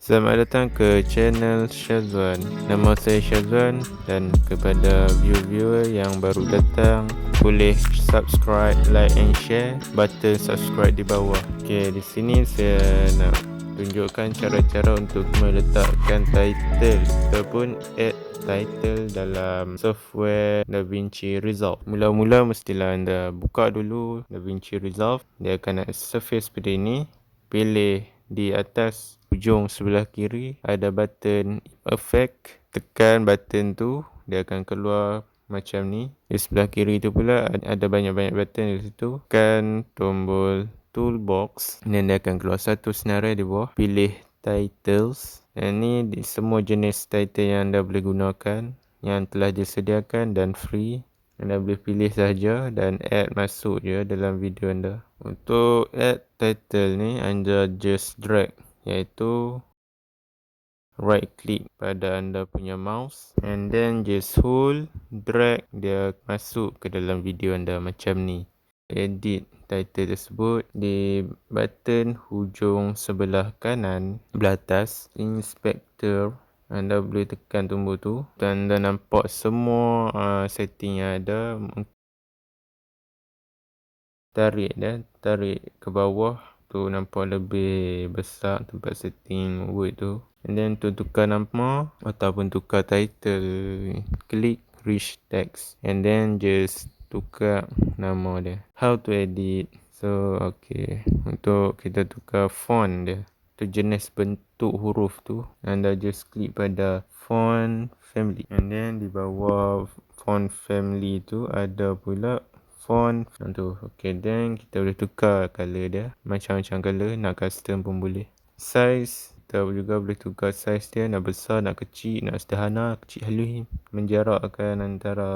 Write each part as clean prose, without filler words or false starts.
Selamat datang ke channel Syazwan. Nama saya Syazwan dan kepada viewer yang baru datang, boleh subscribe, like and share. Button subscribe di bawah. Okey, di sini saya nak tunjukkan cara-cara untuk meletakkan title ataupun add title dalam software DaVinci Resolve. Mula-mula mestilah anda buka dulu DaVinci Resolve. Dia akan ada surface seperti ini. Pilih di atas ujung sebelah kiri ada button effect. Tekan button tu, dia akan keluar macam ni. Di sebelah kiri tu pula ada banyak-banyak button di situ. Tekan tombol toolbox dan dia akan keluar satu senarai di bawah. Pilih titles. Dan ni semua jenis title yang anda boleh gunakan, yang telah disediakan dan free. Anda boleh pilih saja dan add masuk je dalam video anda. Untuk add title ni, anda just drag, iaitu right click pada anda punya mouse and then just hold, drag dia masuk ke dalam video anda macam ni. Edit title tersebut di button hujung sebelah kanan belah atas inspector. Anda boleh tekan tombol tu dan anda nampak semua setting yang ada. Tarik ke bawah tu, nampak lebih besar tempat setting word tu. And then untuk tukar nama ataupun tukar title, klik rich text and then just tukar nama dia. How to edit? So okay, untuk kita tukar font dia, tu jenis bentuk huruf tu, anda just klik pada font family and then di bawah font family tu ada pula font tu. Okay, then kita boleh tukar color dia, macam-macam color, nak custom pun boleh. Size, kita juga boleh tukar size dia, nak besar, nak kecil, nak sederhana, kecil halus. Menjarakkan antara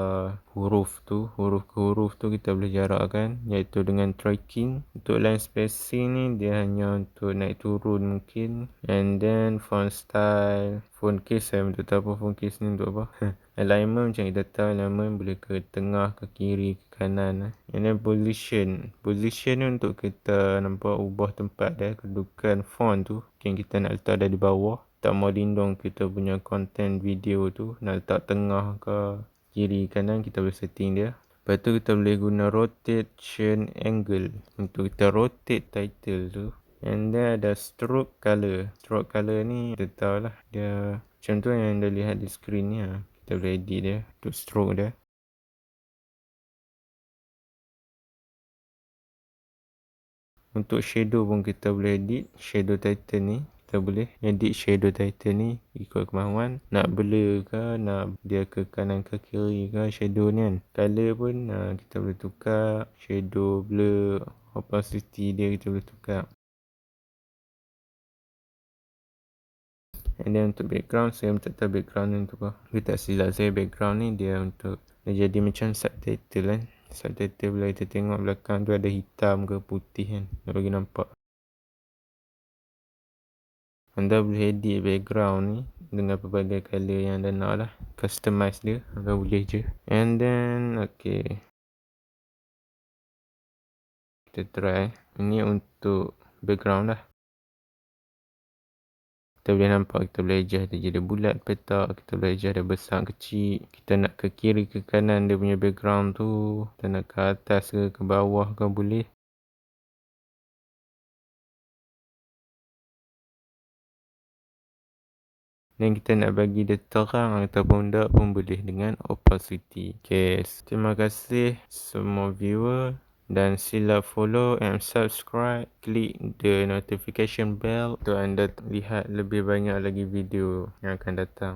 huruf tu, huruf ke huruf tu kita boleh jarakkan, iaitu dengan tracking. Untuk line spacing ni dia hanya untuk naik turun mungkin. And then font style, font case saya tak tahu apa font case ni untuk apa. Alignment macam kita tahu, alignment boleh ke tengah, ke kiri, ke kanan. And then position ni untuk kita nampak ubah tempat dia, kedudukan font tu. Mungkin kita nak letak dia di bawah, tak mau lindung kita punya content video tu, nak letak tengah ke kiri kanan, kita boleh setting dia. Lepas tu kita boleh guna rotation angle untuk kita rotate title tu. And then ada stroke color. Stroke color ni kita tahu lah, dia macam tu yang anda lihat di screen ni. Kita boleh edit dia untuk stroke dia. Untuk shadow pun kita boleh edit shadow title ni. Kita boleh edit shadow title ni ikut kemahuan. Nak blur ke, nak dia ke kanan ke kiri ke shadow ni kan. Color pun kita boleh tukar. Shadow, blur, opacity dia kita boleh tukar. And then untuk background, saya tak tahu background ni untuk apa. Kita tak silap saya, background ni dia untuk dia jadi macam subtitle kan. Subtitle bila kita tengok belakang tu ada hitam ke putih kan, nak bagi nampak. Anda boleh edit background ni dengan pelbagai color yang anda nak lah. Customize dia, anda boleh je. And then okay, kita try. Ini untuk background lah. Kita boleh nampak, kita boleh adjust dia jadi bulat, petak. Kita boleh adjust dia besar, kecil. Kita nak ke kiri, ke kanan dia punya background tu. Kita nak ke atas ke bawah ke boleh. Dan kita nak bagi dia terang ataupun tak pun boleh dengan opacity. Okay, terima kasih semua viewer. Dan sila follow and subscribe. Klik the notification bell untuk anda lihat lebih banyak lagi video yang akan datang.